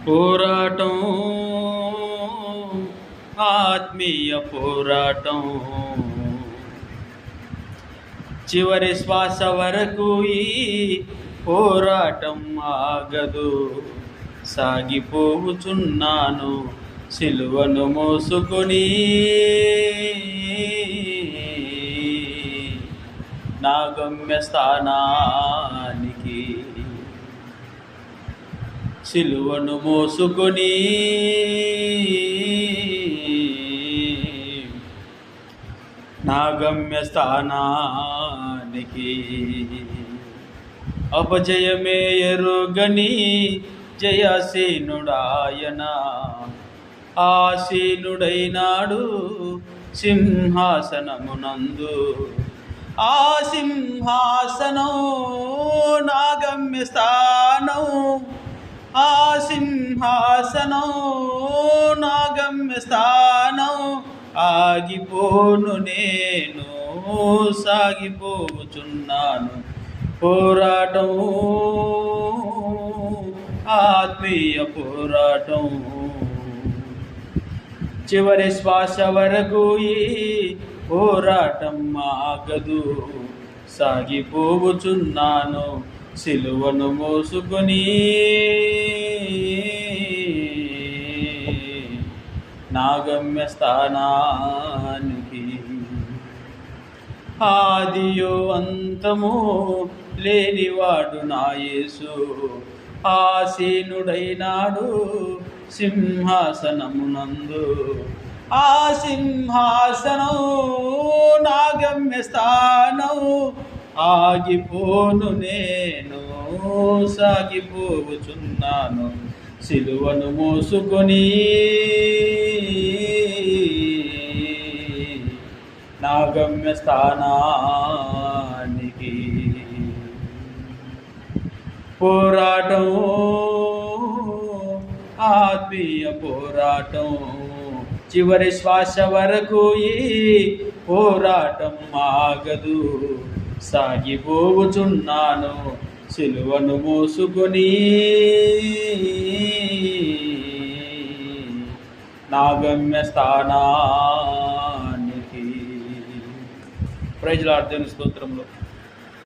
పోరాటం, ఆత్మీయ పోరాటం, చివరి శ్వాస వరకు ఈ పోరాటం ఆగదు. సాగిపోవుచున్నాను సిలువను మోసుకొని, నా గమ్యస్థానానికి. సిలువను మోసుకొని నా గమ్యస్థానానికి. అపజయమే ఎరుగని జయసీనుడాయన, ఆసీనుడైనాడు సింహాసనమునందు. ఆ సింహాసనం నా గమ్యస్థానం, ఆ సింహాసనం నా గమ్యస్థానం. ఆగిపోను నేను, సాగిపోచున్నాను. పోరాటం, ఆత్మీయ పోరాటం, చివరి శ్వాస వరకు ఈ పోరాటం ఆగదు. సాగిపోవుచున్నాను సిలువను మోసుకొని, నా గమ్యస్థానానికి. ఆదియో అంతము లేనివాడు నా యేసు, ఆసీనుడైనాడు సింహాసనమునందు. ఆ సింహాసనం నా గమ్యస్థానం. ఆగిపోను నేను, సాగిపోవుచున్నాను సిలువను మోసుకొని, నా గమ్యస్థానానికి. పోరాటం, ఆత్మీయ పోరాటం, చివరి శ్వాస వరకు ఈ పోరాటం ఆగదు. సాగిపోవుచున్నాను సిలువను మోసుకొని, నా గమ్యస్థానానికి. ప్రైజ్ లార్డ్, దేవుని స్తోత్రములు.